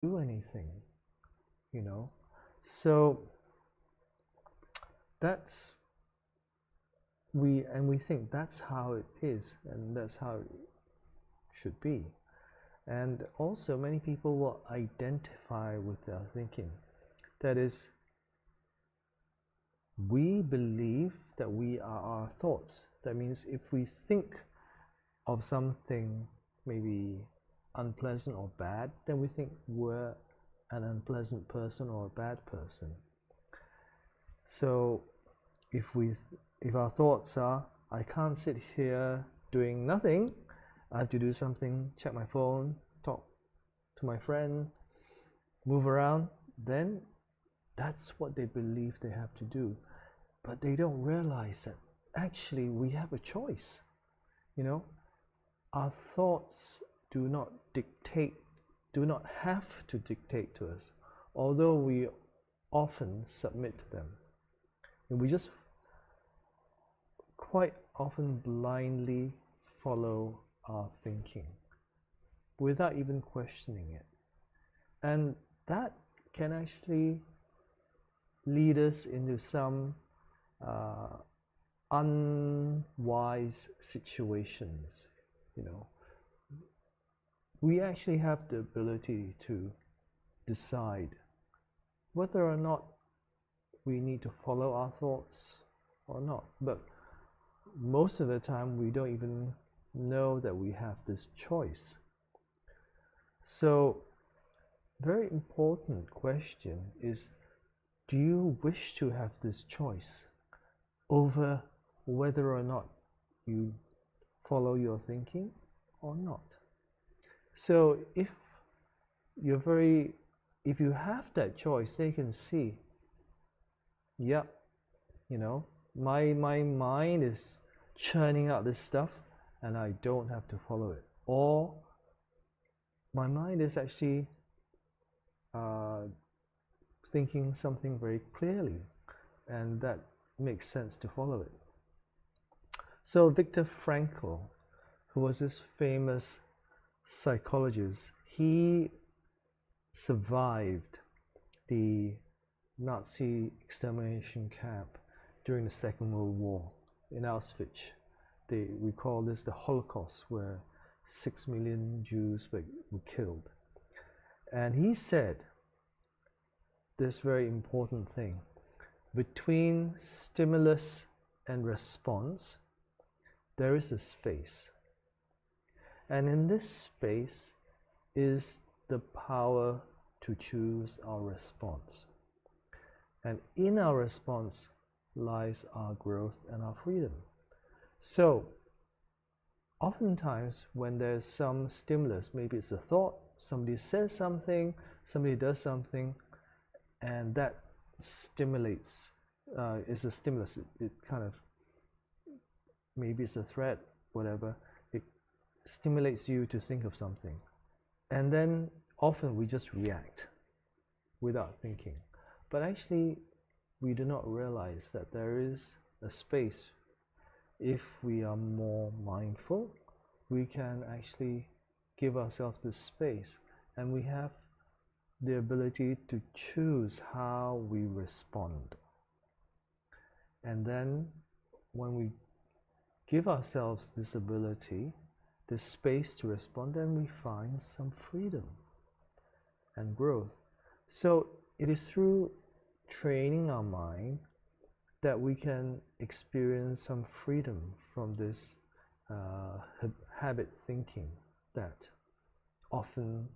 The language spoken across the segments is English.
do anything, you know. So that's we think that's how it is and that's how it should be. And also many people will identify with their thinking. That is, we believe that we are our thoughts. That means if we think of something maybe unpleasant or bad, then we think we're an unpleasant person or a bad person. So if our thoughts are, I can't sit here doing nothing, I have to do something, check my phone, talk to my friend, move around, then that's what they believe they have to do. But they don't realize that actually we have a choice. You know, our thoughts do not have to dictate to us, although we often submit to them. And we just quite often blindly follow our thinking without even questioning it. And that can actually lead us into some unwise situations. You know, we actually have the ability to decide whether or not we need to follow our thoughts or not, but most of the time we don't even know that we have this choice. So very important question is, do you wish to have this choice over whether or not you follow your thinking or not? So if you have that choice, they can see, yep, you know, my mind is churning out this stuff and I don't have to follow it, or my mind is actually thinking something very clearly and that makes sense to follow it. So Viktor Frankl, who was this famous psychologist, he survived the Nazi extermination camp during the Second World War in Auschwitz. We call this the Holocaust, where 6 million Jews were killed. And he said this very important thing: between stimulus and response, there is a space. And in this space is the power to choose our response. And in our response lies our growth and our freedom. So oftentimes when there's some stimulus, maybe it's a thought, somebody says something, somebody does something, and that stimulates, is a stimulus. It kind of, maybe it's a threat, whatever, it stimulates you to think of something. And then often we just react without thinking. But actually, we do not realize that there is a space. If we are more mindful, we can actually give ourselves this space, and we have the ability to choose how we respond. And then when we give ourselves this ability, this space to respond, then we find some freedom and growth. So it is through training our mind that we can experience some freedom from this habit thinking that often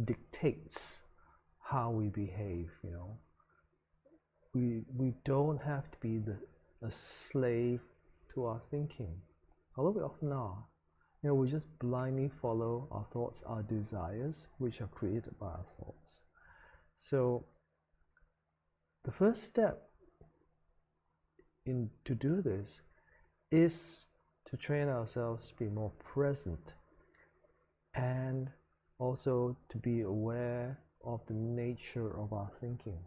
dictates how we behave. You know, we don't have to be a slave to our thinking, although we often are. You know, we just blindly follow our thoughts, our desires, which are created by our thoughts. So the first step to do this is to train ourselves to be more present and also to be aware of the nature of our thinking.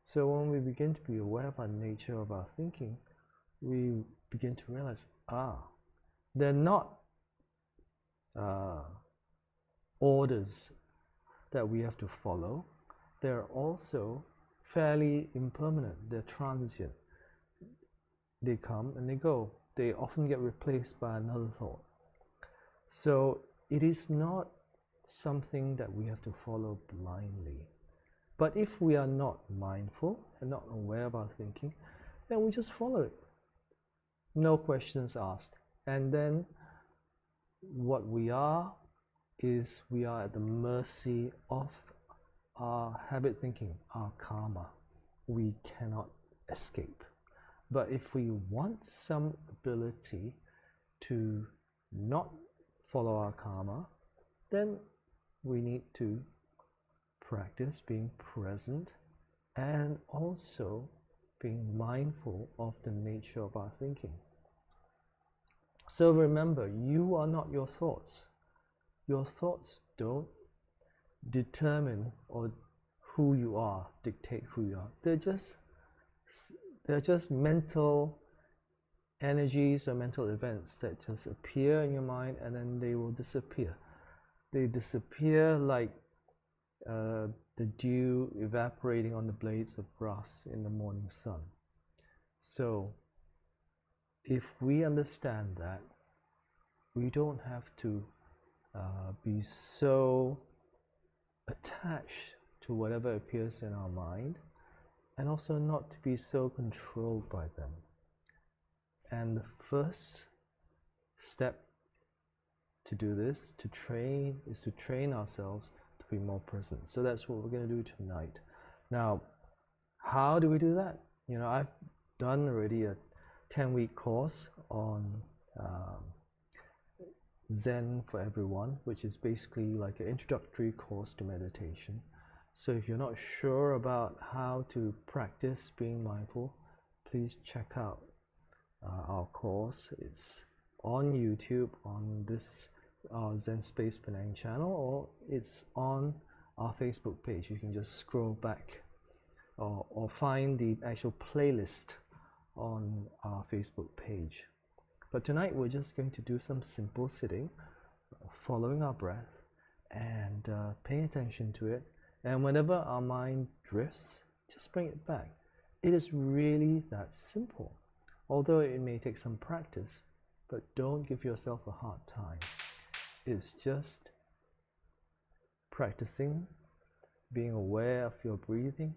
So when we begin to be aware of the nature of our thinking, we begin to realize, they're not orders, that we have to follow. They're also fairly impermanent, they're transient. They come and they go. They often get replaced by another thought. So it is not something that we have to follow blindly. But if we are not mindful and not aware of our thinking, then we just follow it. No questions asked. And then what we are is we are at the mercy of our habit thinking, our karma. We cannot escape. But if we want some ability to not follow our karma, then we need to practice being present and also being mindful of the nature of our thinking. So remember, you are not your thoughts. Your thoughts don't determine or who you are, dictate who you are. They're just mental energies or mental events that just appear in your mind and then they will disappear. They disappear like the dew evaporating on the blades of grass in the morning sun. So if we understand that, we don't have to be so attached to whatever appears in our mind, and also not to be so controlled by them. And the first step to do this, is to train ourselves to be more present. So that's what we're going to do tonight. Now, how do we do that? You know, I've done already a 10-week course on Zen for Everyone, which is basically like an introductory course to meditation. So if you're not sure about how to practice being mindful, please check out our course. It's on YouTube on this Zen Space Penang channel, or it's on our Facebook page. You can just scroll back or find the actual playlist on our Facebook page. But tonight we're just going to do some simple sitting, following our breath and paying attention to it. And whenever our mind drifts, just bring it back. It is really that simple. Although it may take some practice, but don't give yourself a hard time. It's just practicing, being aware of your breathing,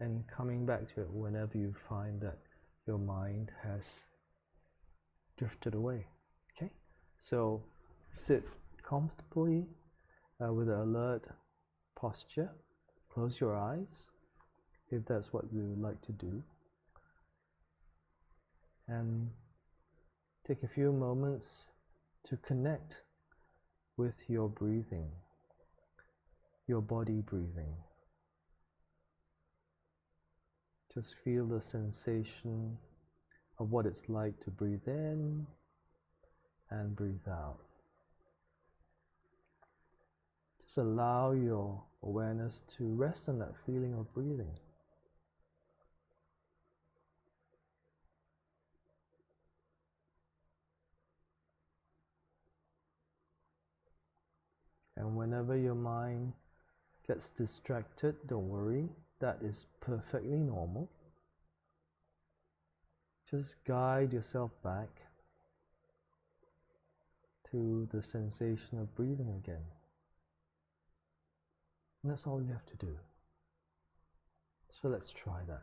and coming back to it whenever you find that your mind has drifted away. Okay? So sit comfortably with an alert posture. Close your eyes if that's what you would like to do, and take a few moments to connect with your breathing, your body breathing. Just feel the sensation of what it's like to breathe in and breathe out. Just allow your awareness to rest on that feeling of breathing. And whenever your mind gets distracted, don't worry, that is perfectly normal. Just guide yourself back to the sensation of breathing again. And that's all you have to do. So let's try that.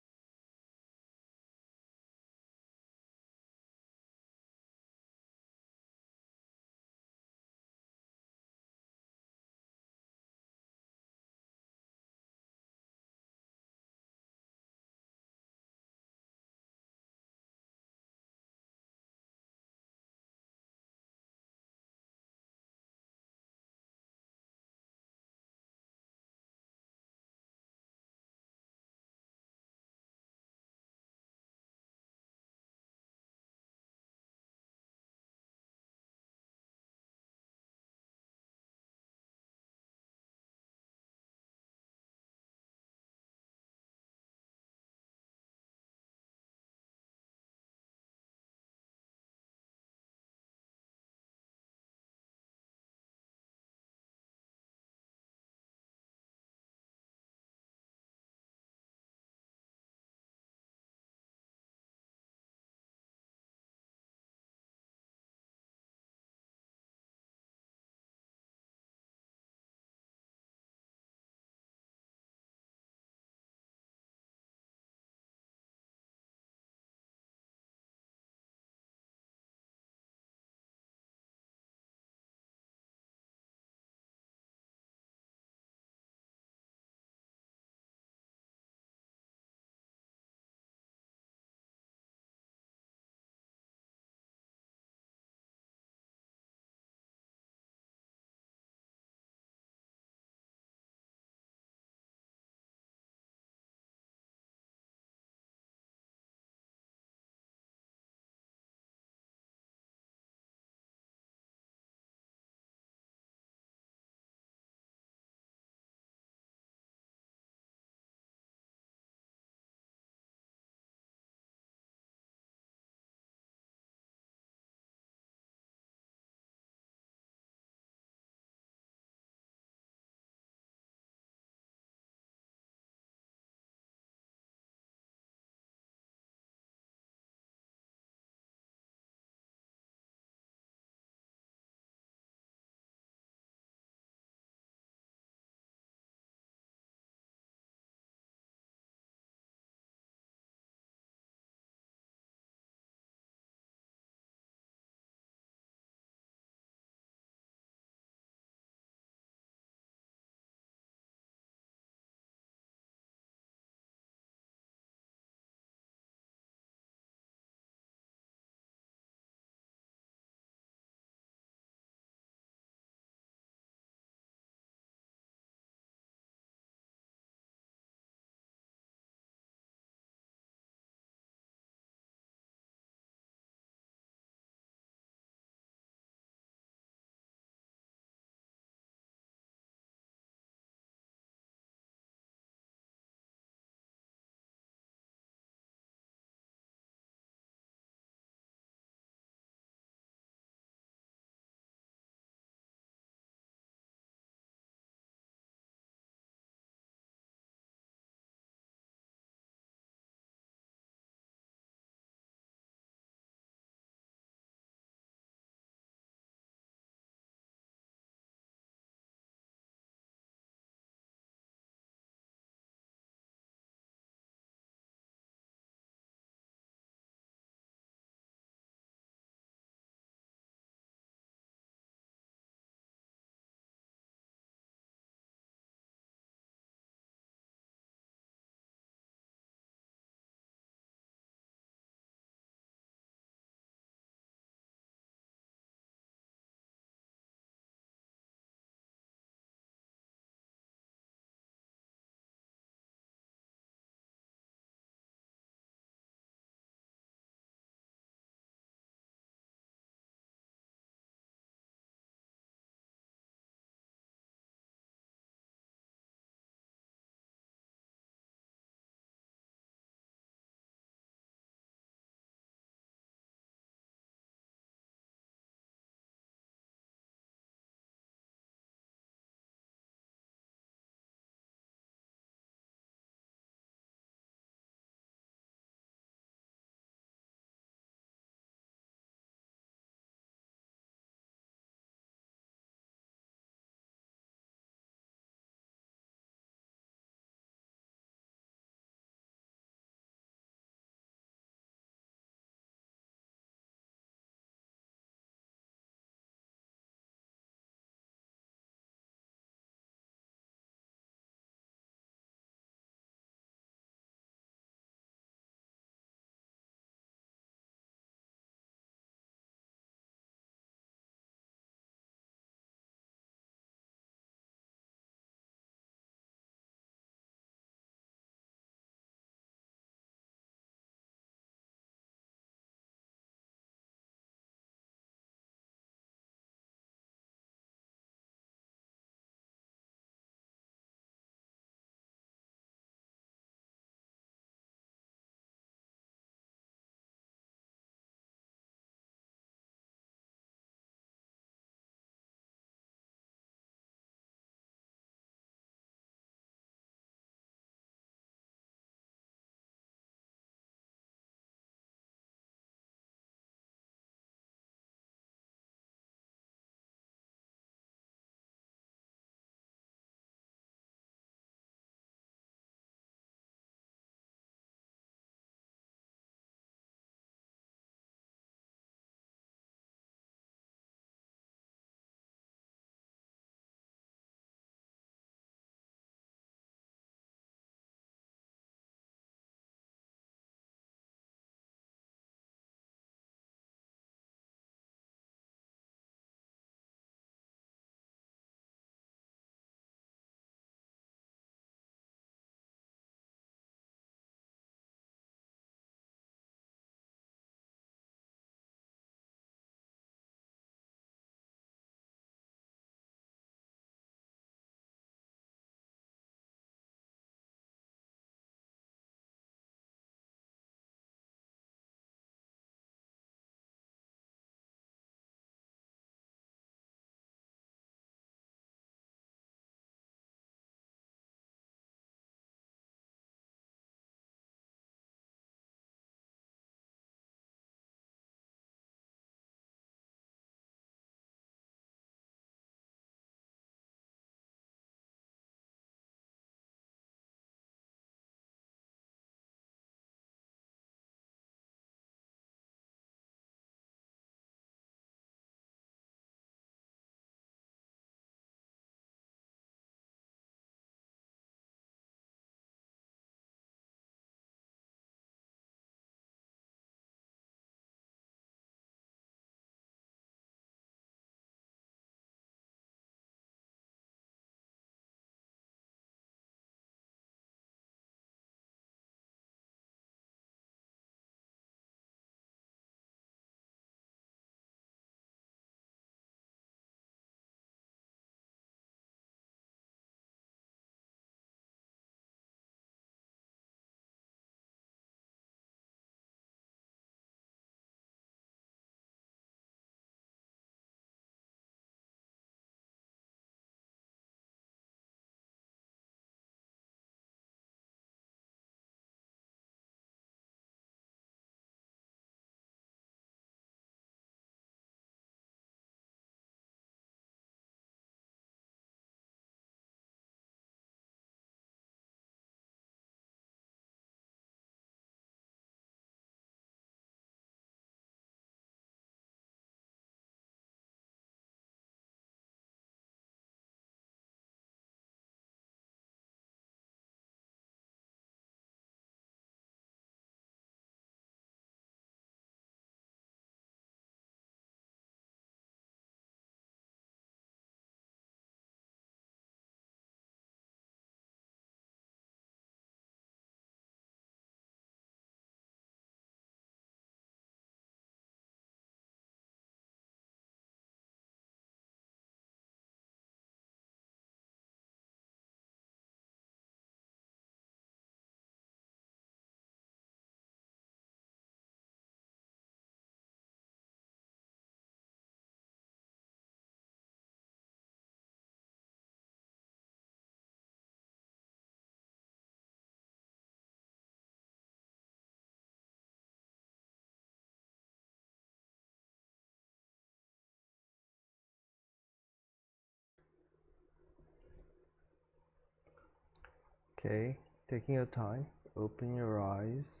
Okay, taking your time, open your eyes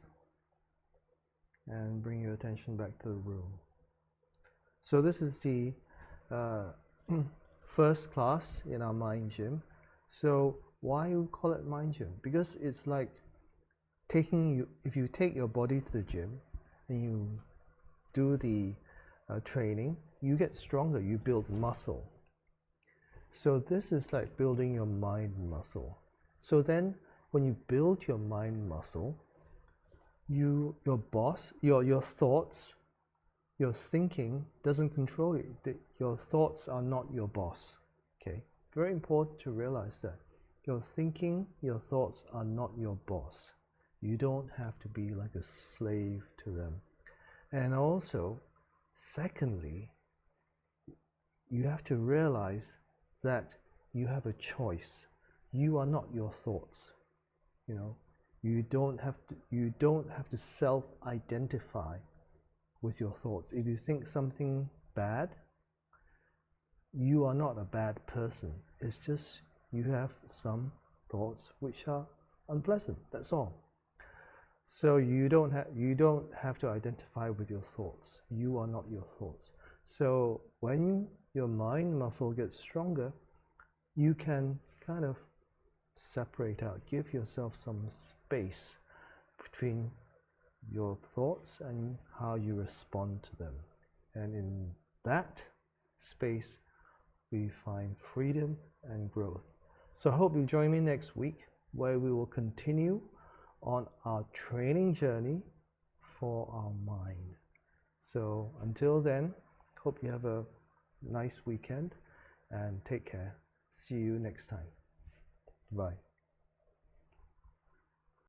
and bring your attention back to the room. So this is the first class in our mind gym. So why you call it mind gym? Because it's like if you take your body to the gym and you do the training, you get stronger, you build muscle. So this is like building your mind muscle. So then when you build your mind muscle, your thoughts, your thinking doesn't control you. Your thoughts are not your boss. Okay, very important to realize that your thinking, your thoughts are not your boss. You don't have to be like a slave to them. And also, secondly, you have to realize that you have a choice. You are not your thoughts. You know, you don't have to self-identify with your thoughts. If you think something bad, you are not a bad person. It's just you have some thoughts which are unpleasant. That's all. So you don't have to identify with your thoughts. You are not your thoughts. So when your mind muscle gets stronger, you can kind of separate out, give yourself some space between your thoughts and how you respond to them. And in that space, we find freedom and growth. So I hope you join me next week, where we will continue on our training journey for our mind. So until then, hope you have a nice weekend and take care. See you next time. Bye.